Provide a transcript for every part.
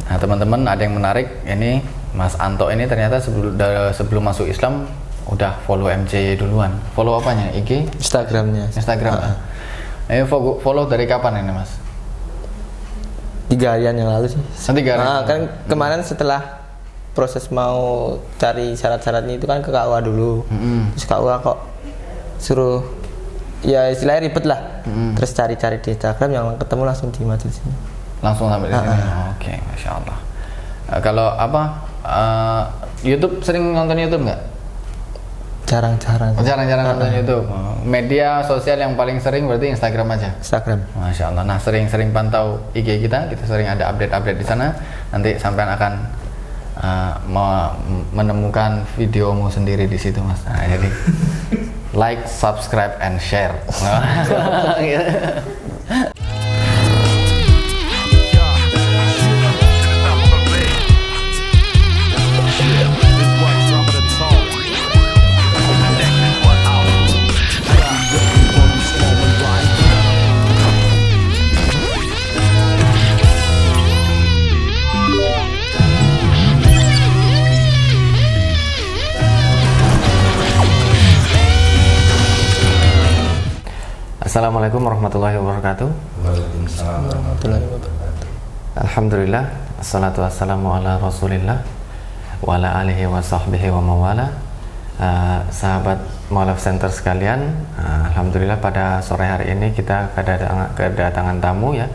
Nah teman-teman, ada yang menarik, ini Mas Anto ini ternyata sebelum masuk Islam udah follow MJ duluan. Follow apanya? IG? Instagram. Ini follow dari kapan ini Mas? 3 harian yang lalu sih. 3 hari. Kan kemarin setelah proses mau cari syarat-syaratnya itu kan ke KUA dulu. Terus KUA kok suruh ya istilahnya ribet lah. Terus cari-cari di Instagram, yang ketemu langsung di majelis ini. Langsung sampai di sini. Oke, Masya Allah. Kalau YouTube, sering nonton YouTube nggak? Jarang-jarang Nonton YouTube. Media sosial yang paling sering berarti Instagram aja. Instagram. Masya Allah. Nah, sering-sering pantau IG kita sering ada update-update di sana. Nanti sampean akan menemukan videomu sendiri di situ, Mas. Nah, jadi like, subscribe, and share. Assalamualaikum warahmatullahi wabarakatuh. Waalaikumsalam warahmatullahi wabarakatuh. Alhamdulillah, assalatu wassalamu ala rasulillah wa ala alihi wa sahbihi wa mawala. Sahabat Mu'alaf Center sekalian, alhamdulillah pada sore hari ini kita kedatangan tamu ya,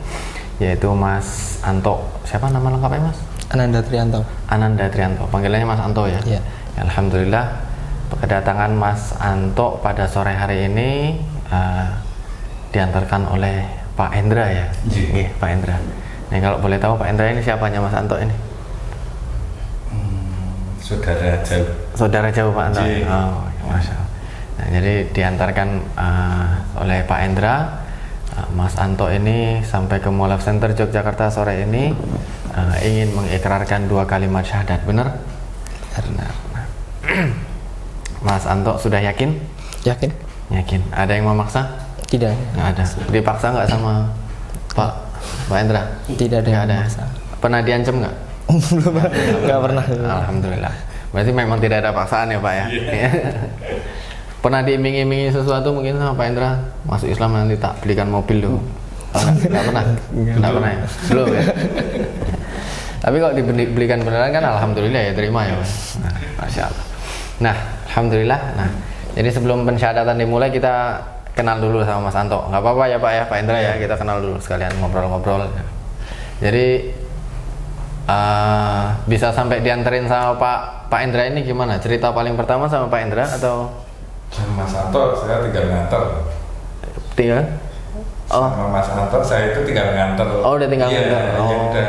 yaitu Mas Anto. Siapa nama lengkapnya Mas? Ananda Trianto. Panggilannya Mas Anto ya? Iya. Alhamdulillah kedatangan Mas Anto pada sore hari ini diantarkan oleh Pak Endra ya. Iya, Pak Endra. Nih kalau boleh tahu Pak Endra ini siapanya Mas Anto ini? Saudara jauh Pak Anto. Oh, Masya Allah. Nah, jadi diantarkan oleh Pak Endra, Mas Anto ini sampai ke Mu'alaf Center Yogyakarta sore ini ingin mengikrarkan 2 kalimat syahadat, benar? Benar. Nah. Mas Anto sudah yakin? Yakin. Ada yang memaksa? Tidak. Nggak ada. Dipaksa nggak sama Pak Endra? Tidak ada. Nggak ada. Pernah diancam nggak? Belum. Nggak pernah. Alhamdulillah. Berarti memang tidak ada paksaan ya Pak ya? Yeah. Pernah diiming-imingi sesuatu mungkin sama Pak Endra? Masuk Islam nanti tak belikan mobil dulu. Nggak pernah? Nggak pernah ya? Belum ya? Tapi kalau dibelikan beneran kan alhamdulillah ya, terima ya Mas. Nah, Masya Allah. Nah, alhamdulillah. Nah, jadi sebelum pensyahadatan dimulai kita kenal dulu sama Mas Anto. Nggak apa-apa ya Pak ya, Pak Endra ya, kita kenal dulu sekalian ngobrol-ngobrol. Jadi bisa sampai dianterin sama Pak Endra ini gimana? Cerita paling pertama sama Pak Endra atau? Sama Mas Anto saya tinggal nganter. Tinggal? Oh. Sama Mas Anto saya itu tinggal nganter. Oh, udah tinggal nganter. Oh. Ya udah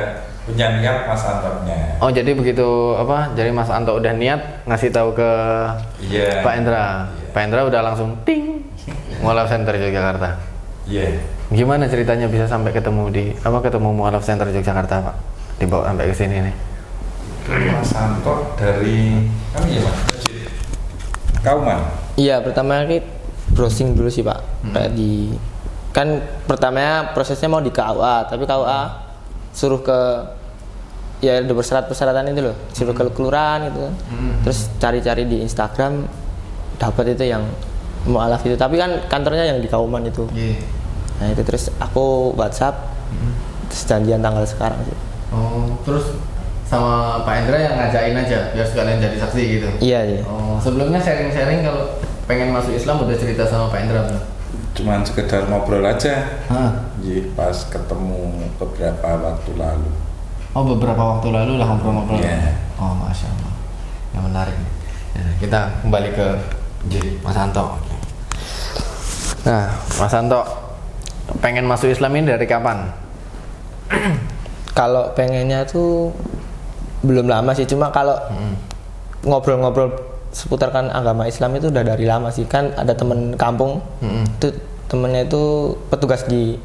punya niat Mas Antonya. Oh, jadi begitu Jadi Mas Anto udah niat ngasih tahu ke Pak Endra. Pak Endra udah langsung ting. Mu'alaf Center Yogyakarta. Iya. Gimana ceritanya bisa sampai ketemu Mu'alaf Center Yogyakarta Pak? Dibawa sampai ke sini nih. Mas Anto dari Mas Kauman. Iya, pertama kita browsing dulu sih Pak. Kayak kan pertamanya prosesnya mau di KUA, tapi KUA suruh ke ya ada persyaratan itu loh, suruh ke kelurahan gitu kan. Terus cari-cari di Instagram dapat itu yang Mu'alaf itu, tapi kan kantornya yang di Kauman itu. Nah itu terus aku WhatsApp, terus janjian tanggal sekarang sih. Oh, terus sama Pak Endra yang ngajakin aja biar sekalian jadi saksi gitu. Iya. Oh, sebelumnya sharing-sharing kalau pengen masuk Islam udah cerita sama Pak Endra belum? Cuman sekedar ngobrol aja. Pas ketemu beberapa waktu lalu. Oh, beberapa waktu lalu lah ngobrol-ngobrol. Yeah. Oh, Masya Allah. Yang menarik. Nah, kita kembali ke Mas Anto. Nah, Mas Anto pengen masuk Islam ini dari kapan? Kalau pengennya tuh belum lama sih, cuma kalau ngobrol-ngobrol seputarkan agama Islam itu udah dari lama sih. Kan ada temen kampung, itu temennya itu petugas di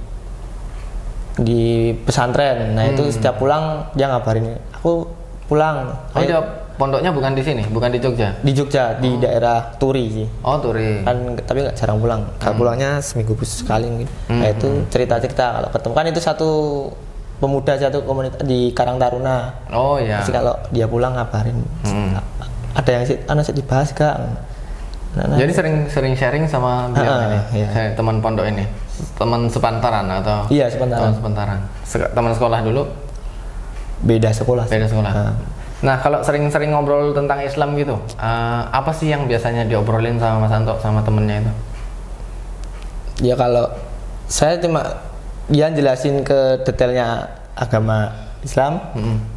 pesantren. Nah itu setiap pulang dia ngabarin, aku pulang. Oh iya, pondoknya bukan di sini, bukan di Jogja? Di Jogja, di daerah Turi sih. Oh, Turi. Kan tapi nggak jarang pulang. Kalau pulangnya seminggu sekali mungkin. Nah itu cerita-cerita kalau ketemu kan itu pemuda satu komunitas di Karang Taruna. Oh ya. Jadi kalau dia pulang ngabarin. Ada yang sih dibahas gak? Jadi sering sharing sama beliau ini, iya. teman pondok ini, teman sepantaran atau? Iya, sepantaran. Teman sepantaran. Teman sekolah dulu? Beda sekolah. Beda sekolah. Nah, kalau sering-sering ngobrol tentang Islam gitu, apa sih yang biasanya diobrolin sama Mas Anto sama temennya itu? Ya kalau saya cuma dia jelasin ke detailnya agama Islam,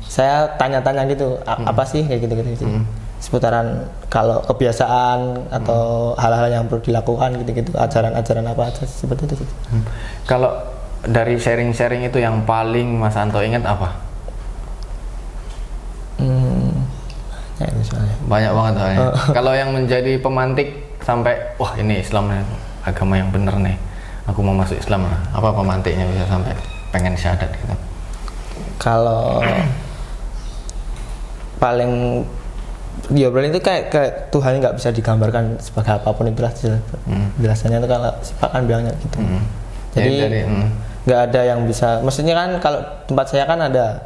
saya tanya-tanya gitu, apa sih kayak gitu-gitu. Seputaran kalau kebiasaan atau hal-hal yang perlu dilakukan gitu-gitu, ajaran-ajaran apa aja seperti itu. Kalau dari sharing-sharing itu yang paling Mas Anto ingat apa? Ya, misalnya. Banyak banget soalnya. Kalau yang menjadi pemantik sampai wah ini Islam agama yang bener nih, aku mau masuk Islam lah. Apa pemantiknya bisa sampai pengen syahadat gitu? Kalau paling diobrolin itu kayak Tuhan nggak bisa digambarkan sebagai apapun itulah jelasannya itu kalau Pak kan bilangnya gitu. Jadi nggak ada yang bisa. Maksudnya kan kalau tempat saya kan ada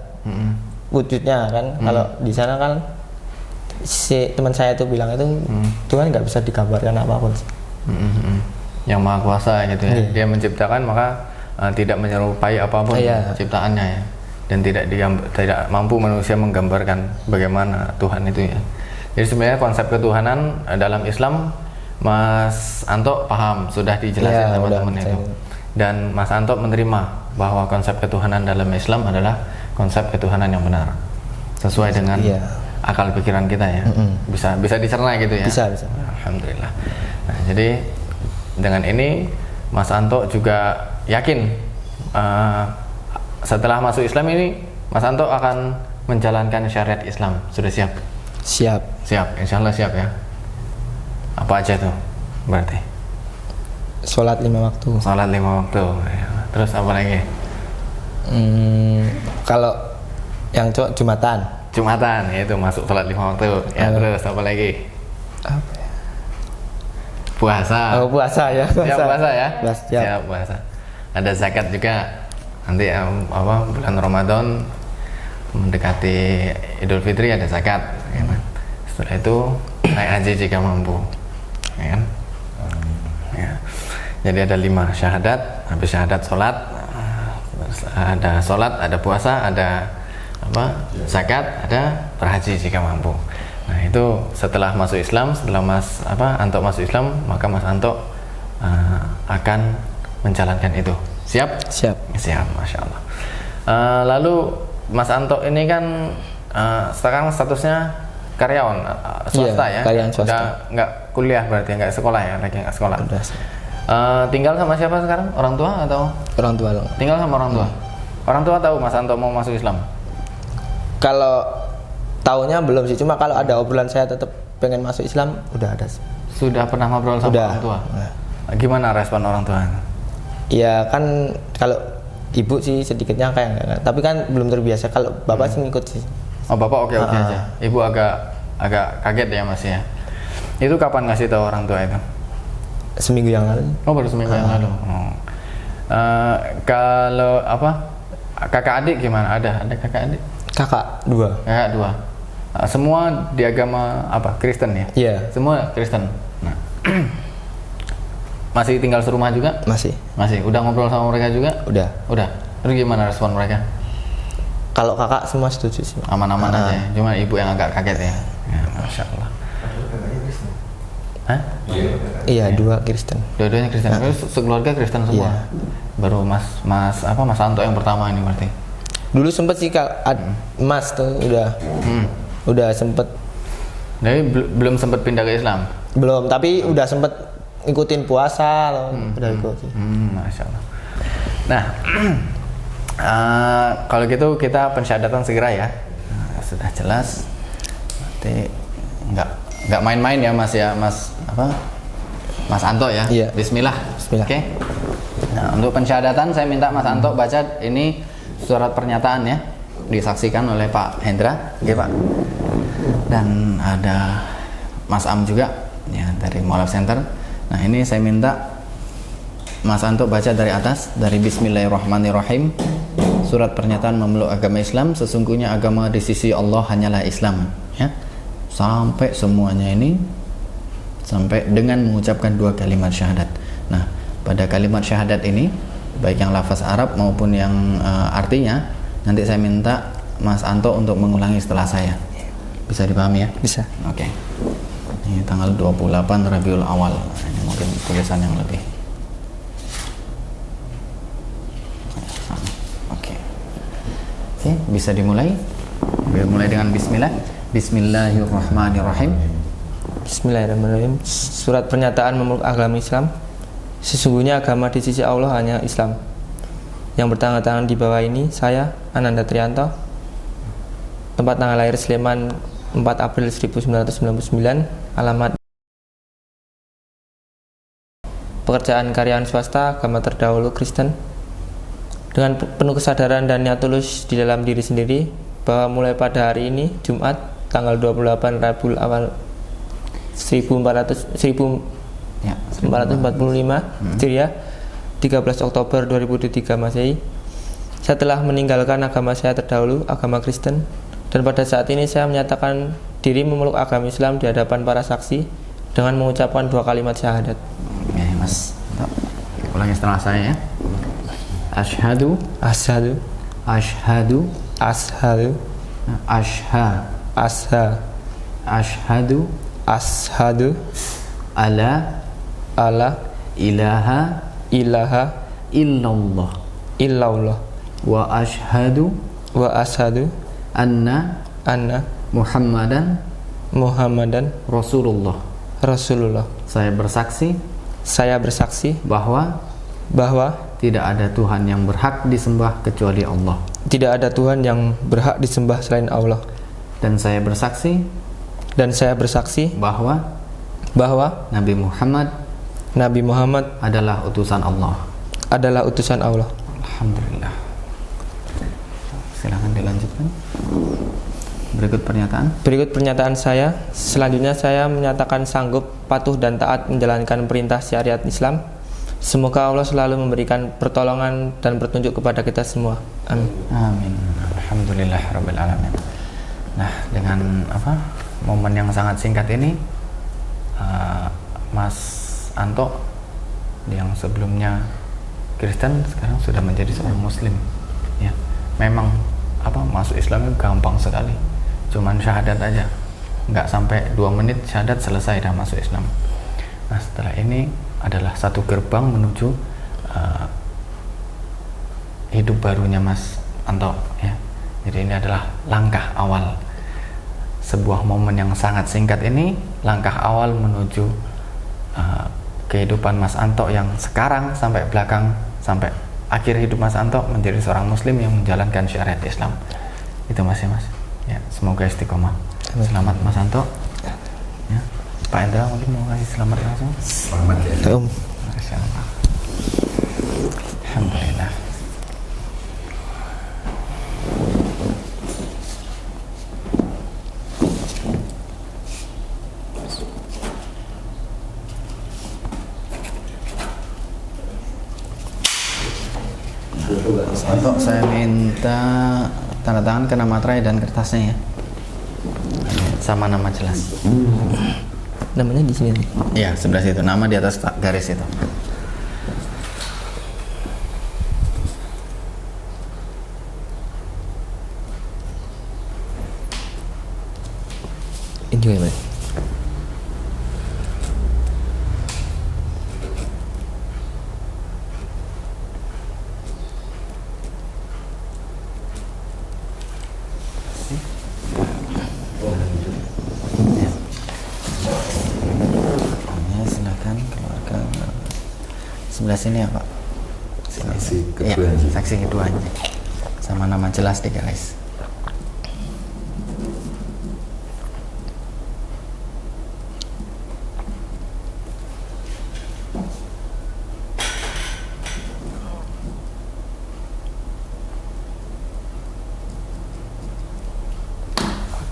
wujudnya kan. Kalau di sana kan si teman saya itu bilang itu Tuhan nggak bisa digambarkan apapun. Yang maha kuasa gitu ya. Dia menciptakan maka tidak menyerupai apapun ciptaannya ya. Dan tidak mampu manusia menggambarkan bagaimana Tuhan itu ya. Jadi sebenarnya konsep ketuhanan dalam Islam Mas Anto paham, sudah dijelasin sama teman itu. Dan Mas Anto menerima bahwa konsep ketuhanan dalam Islam adalah konsep ketuhanan yang benar. Sesuai dengan akal pikiran kita ya. Bisa dicerna gitu ya. Bisa. Alhamdulillah. Nah, jadi dengan ini Mas Anto juga yakin setelah masuk Islam ini Mas Anto akan menjalankan syariat Islam. Sudah siap? Siap, insya Allah siap ya. Apa aja tuh berarti? Sholat 5 waktu. Sholat 5 waktu ya. Terus apa lagi? Kalau yang Jumatan, yaitu masuk sholat 5 waktu ya. Terus apa lagi? Apa ya? Puasa. Puasa ya. Siap puasa ya? Siap puasa. Ada zakat juga. Nanti bulan Ramadan mendekati Idul Fitri ada zakat ya kan? Setelah itu naik haji jika mampu ya kan? Ya. Jadi ada 5 syahadat, habis syahadat sholat, ada sholat, ada puasa, ada zakat, ada berhaji jika mampu. Nah itu setelah masuk Islam, setelah Mas Anto masuk Islam, maka Mas Anto akan menjalankan itu. Siap, masya Allah. Lalu Mas Anto ini kan sekarang statusnya karyawan swasta ya, karyawan swasta. Udah nggak kuliah berarti, nggak sekolah ya, lagi nggak sekolah. Tinggal sama siapa sekarang? Orang tua atau? Orang tua. Tinggal sama orang tua. Orang tua tahu Mas Anto mau masuk Islam? Kalau tahunya belum sih, cuma kalau ada obrolan saya tetap pengen masuk Islam, udah ada sih. Sudah pernah ngobrol sama orang tua? Gimana respon orang tua? Ya kan kalau ibu sih sedikitnya kayak enggak, tapi kan belum terbiasa. Kalau bapak sih ngikut sih. Oh bapak oke aja. Ibu agak kaget ya Mas ya. Itu kapan ngasih tahu orang tua itu? Seminggu yang lalu. Oh baru seminggu yang lalu. Kalau kakak adik gimana? Ada kakak adik? Kakak 2. Kakak 2. Semua di agama Kristen ya? Iya. Semua Kristen. Nah. Masih tinggal serumah juga? Masih. Udah ngobrol sama mereka juga? Udah. Terus gimana respon mereka? Kalau kakak semua setuju sih. Aman-aman aja ya? Cuma ibu yang agak kaget ya? Ya Masya Allah. Hah? Iya, 2 Kristen. Dua-duanya Kristen. Terus sekeluarga Kristen semua? Iya. Baru Mas Anto yang pertama ini berarti? Dulu sempet sih Mas tuh udah sempet. Jadi belum sempet pindah ke Islam? Belum, tapi udah sempet ikutin puasa loh, udah ikut. Masya Allah. Nah, kalau gitu kita pensyahadatan segera ya. Sudah jelas. Berarti nggak main-main ya Mas ya, Mas Anto ya. Iya. Bismillah. Oke. Nah, untuk pensyahadatan saya minta Mas Anto baca ini surat pernyataan ya, disaksikan oleh Pak Hendra, oke Pak. Dan ada Mas Am juga ya dari Mualaf Center. Nah ini saya minta Mas Anto baca dari atas, dari Bismillahirrahmanirrahim. surat pernyataan memeluk agama Islam, sesungguhnya agama di sisi Allah hanyalah Islam, ya. Sampai semuanya ini sampai dengan mengucapkan 2 kalimat syahadat. Nah, pada kalimat syahadat ini baik yang lafaz Arab maupun yang artinya, nanti saya minta Mas Anto untuk mengulangi setelah saya. Bisa dipahami ya? Bisa. Oke. Ini tanggal 28 Rabiul Awal. Ini mungkin tulisan yang lebih. Oke. Oke, bisa dimulai. Mulai dengan bismillah. Bismillahirrahmanirrahim. Bismillahirrahmanirrahim. Surat pernyataan memeluk agama Islam. Sesungguhnya agama di sisi Allah hanya Islam. Yang bertanda tangan di bawah ini saya, Ananda Trianto. Tempat tanggal lahir Sleman 4 April 1999. Alamat pekerjaan karyawan swasta, agama terdahulu Kristen. Dengan penuh kesadaran dan niat tulus di dalam diri sendiri bahwa mulai pada hari ini Jumat tanggal 28 Rabiul Awal 1445 Hijriah, 13 Oktober 2023 Masehi, saya telah meninggalkan agama saya terdahulu, agama Kristen, dan pada saat ini saya menyatakan diri memeluk agama Islam di hadapan para saksi dengan mengucapkan 2 kalimat syahadat. Oke, Mas. Ulangi setelah saya ya. Asyhadu, Asyhadu, asyhadu, ashadu, asyhadu ashadu, ala ala ilaha ilaha illallah illallah wa ashhadu wa ashadu anna anna Muhammadan Muhammadan Rasulullah. Rasulullah. Saya bersaksi bahwa tidak ada Tuhan yang berhak disembah kecuali Allah, tidak ada Tuhan yang berhak disembah selain Allah, dan saya bersaksi bahwa Nabi Muhammad adalah utusan Allah. Alhamdulillah. Silakan dilanjutkan. Berikut pernyataan saya. Selanjutnya saya menyatakan sanggup, patuh dan taat menjalankan perintah syariat Islam. Semoga Allah selalu memberikan pertolongan dan petunjuk kepada kita semua. Amin. Amin. Alhamdulillah rabbil alamin. Nah, dengan momen yang sangat singkat ini, Mas Anto yang sebelumnya Kristen sekarang sudah menjadi seorang Muslim. Ya, memang masuk Islam itu gampang sekali. Cuman syahadat aja, nggak sampai 2 menit syahadat selesai dah masuk Islam. Nah, setelah ini adalah satu gerbang menuju hidup barunya Mas Anto ya. Jadi ini adalah langkah awal, sebuah momen yang sangat singkat ini, langkah awal menuju kehidupan Mas Anto yang sekarang sampai belakang, sampai akhir hidup Mas Anto menjadi seorang Muslim yang menjalankan syariat Islam. Itu Mas ya, semoga istiqomah. Selamat Mas Anto ya. Pak Endra mungkin mau kasih selamat langsung. Selamat ya. Alhamdulillah. Untuk saya minta tanda tangan kena materai dan kertasnya ya, sama nama jelas. Namanya di sini. Iya, sebelah situ. Nama di atas garis itu. Ini juga ya, sebelah sini ya Pak. Saksi Ya, kedua. saksi keduanya. Sama nama jelas di garis.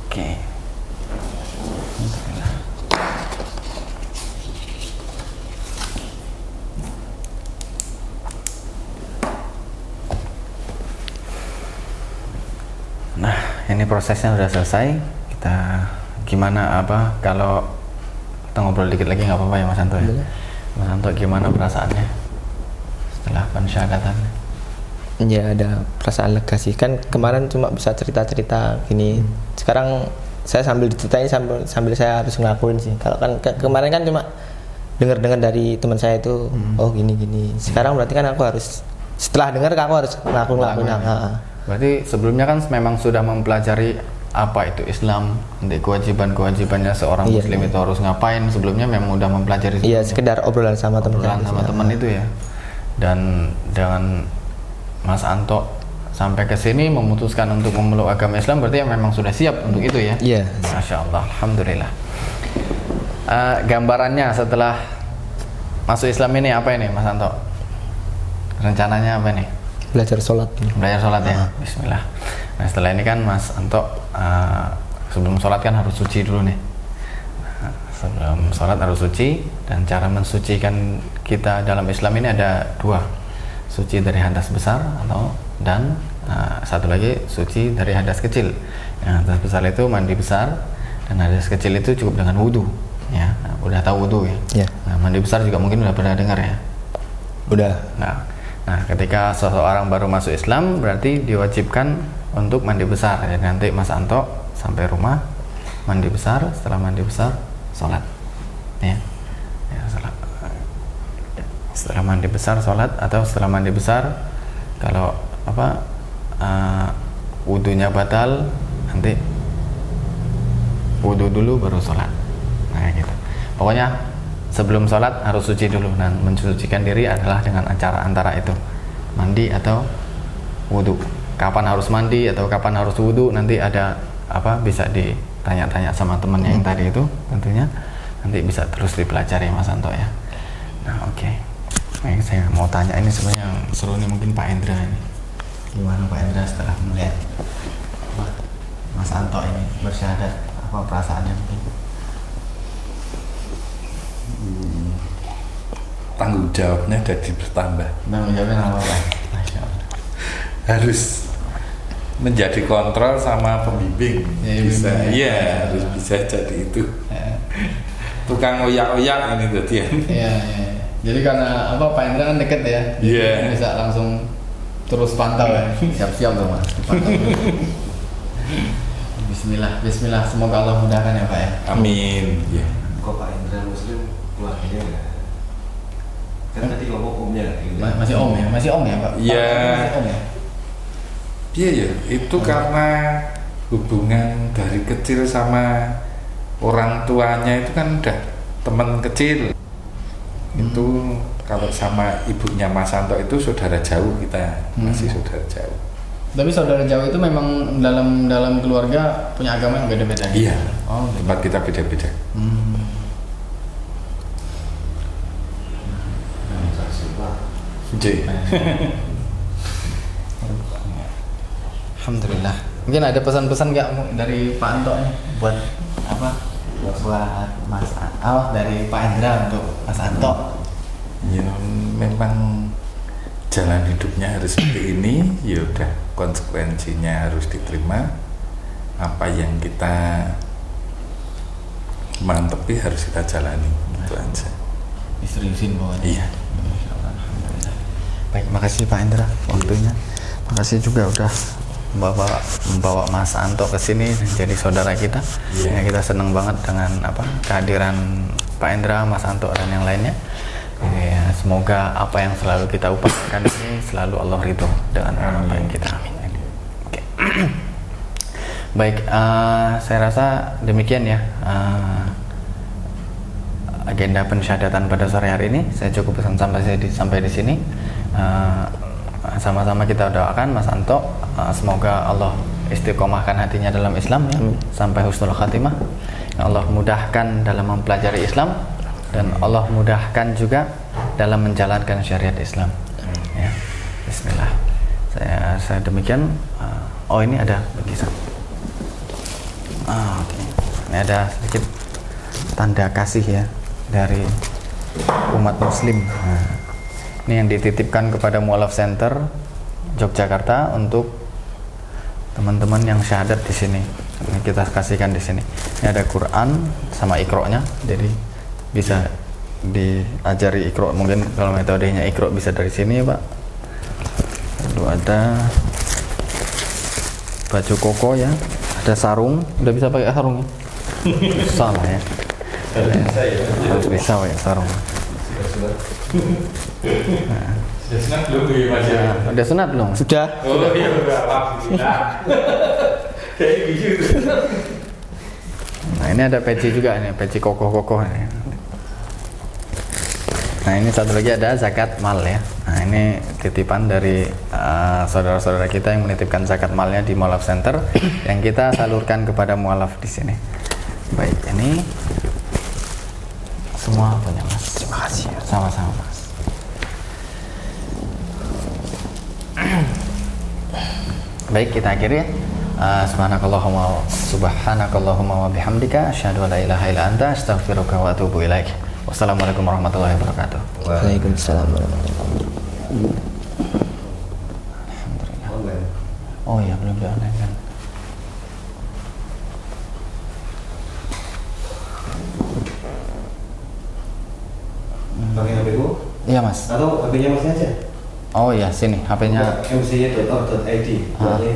Oke. Alhamdulillah. ini prosesnya sudah selesai. Kita gimana apa kalau kita ngobrol dikit lagi nggak apa-apa ya Mas Anto ya? Mas Anto gimana perasaannya setelah pensyahadatan? Ya ada perasaan lega sih, kan kemarin cuma bisa cerita-cerita gini. Sekarang saya sambil diceritain sambil saya harus ngelakuin sih. Kalau kan kemarin kan cuma dengar-dengar dari teman saya itu, oh gini. Sekarang berarti kan aku harus, setelah dengar aku harus ngelakuin. Berarti sebelumnya kan memang sudah mempelajari apa itu Islam, nanti kewajiban-kewajibannya seorang muslim itu harus ngapain. Sebelumnya memang udah mempelajari. Iya, sekedar obrolan sama teman itu ya. Dan dengan Mas Anto sampai ke sini memutuskan untuk memeluk agama Islam, berarti ya memang sudah siap untuk itu ya. Iya. Masya Allah, alhamdulillah. Gambarannya setelah masuk Islam ini apa ini Mas Anto? Rencananya apa nih? Belajar sholat Ya. Bismillah. Nah setelah ini kan Mas Anto sebelum sholat kan harus suci dulu nih. Sebelum sholat harus suci, dan cara mensucikan kita dalam Islam ini ada dua, suci dari hadas besar dan satu lagi suci dari hadas kecil. Yang hadas besar itu mandi besar, dan hadas kecil itu cukup dengan wudhu. Ya, udah tahu wudhu ya. Nah, mandi besar juga mungkin udah pernah dengar ya. Udah. Nah, ketika seseorang baru masuk Islam berarti diwajibkan untuk mandi besar. Ya, nanti Mas Anto sampai rumah mandi besar, setelah mandi besar sholat. Ya, setelah mandi besar sholat, atau setelah mandi besar kalau wudhunya batal, nanti wudhu dulu baru sholat. Nah gitu. Pokoknya sebelum sholat harus suci dulu, dan mensucikan diri adalah dengan acara antara itu, mandi atau wudhu. Kapan harus mandi atau kapan harus wudhu nanti ada bisa ditanya-tanya sama temennya yang tadi itu, tentunya nanti bisa terus dipelajari Mas Anto ya. Nah oke. Nah, saya mau tanya ini sebenarnya yang seru nih mungkin Pak Endra ini. Gimana Pak Endra setelah melihat Mas Anto ini bersyahadat, apa perasaannya mungkin? Tanggung jawabnya jadi bertambah. Tanggung jawabnya apa Pak? Masya Allah. Harus menjadi kontrol sama pembimbing. Iya, harus bisa jadi itu. Tukang oyak-oyak ini tadi ya. Iya. Jadi karena Pak Endra kan deket ya. Iya. Bisa langsung terus pantau ya. Siap-siap tuh Mas. Bismillah. Semoga Allah mudahkan ya Pak ya. Amin. Ya. Kok Pak Indra Muslim keluarganya enggak? Kan tadi ngomong omnya gitu. Masih om ya Pak? Iya. Masih om ya? Iya ya, itu karena hubungan dari kecil sama orang tuanya itu kan udah teman kecil. Itu kalau sama ibunya Mas Anto itu saudara jauh, kita masih saudara jauh. Tapi saudara jauh itu memang dalam keluarga punya agama yang beda-beda. Iya. Oh, tempat kita beda-beda. J. Alhamdulillah. Mungkin ada pesan-pesan nggak dari Pak Anto nih buat buat Mas dari Pak Endra untuk Mas Anto? Ya memang jalan hidupnya harus seperti ini, ya udah konsekuensinya harus diterima. Apa yang kita mantepi harus kita jalani, itu aja. Diseriusin pokoknya. Iya. Alhamdulillah. Baik, makasih Pak Endra waktunya. Makasih juga udah membawa Mas Anto ke sini jadi saudara kita. Yeah. Ya, kita senang banget dengan kehadiran Pak Endra, Mas Anto dan yang lainnya. Ya, semoga apa yang selalu kita upayakan ini selalu Allah ridho dengan apa yang kita amin. Oke. Baik, saya rasa demikian ya agenda pensyahadatan pada sore hari ini. Saya cukup pesan sampai di sini. Sama-sama kita doakan Mas Anto, semoga Allah istiqomahkan hatinya dalam Islam ya, sampai husnul khatimah. Allah mudahkan dalam mempelajari Islam, dan Allah mudahkan juga dalam menjalankan syariat Islam. Ya, Bismillah. Saya demikian. Ini ada lukisan. Okay. Ini ada sedikit tanda kasih ya dari umat Muslim. Ini yang dititipkan kepada Mu'alaf Center Yogyakarta untuk teman-teman yang syahadat di sini. Ini kita kasihkan di sini. Ini ada Quran sama Iqra-nya, jadi bisa diajari Iqra. Mungkin kalau metodenya Iqra bisa dari sini ya Pak. Lalu ada baju koko ya, ada sarung. Udah bisa pakai sarung ya? Salah ya. Harus bisa pakai sarung. Sudah senang belum ya Mas ya? Nah, udah sunat belum? Sudah. Oh iya udah, alhamdulillah. Kayak gitu. Nah ini ada peci juga nih, peci kokoh-kokoh nih. Nah ini satu lagi ada zakat mal ya. Nah ini titipan dari saudara-saudara kita yang menitipkan zakat malnya di Mualaf Center yang kita salurkan kepada mualaf di sini. Baik, ini semua punya Mas. Terima kasih. Sama-sama Mas. Baik, kita akhiri ya. Subhanakallahumma wa bihamdika asyhadu an la ilaha illa anta astaghfiruka wa atubu ilaik. Wassalamualaikum warahmatullahi wabarakatuh. Waalaikumsalam warahmatullahi Online. Oh iya, belum di online kan. Pakai HP-ku Iya Mas. atau HP-nya Masnya aja? Oh iya, sini HP-nya. mci.org.id. Ah. Nanti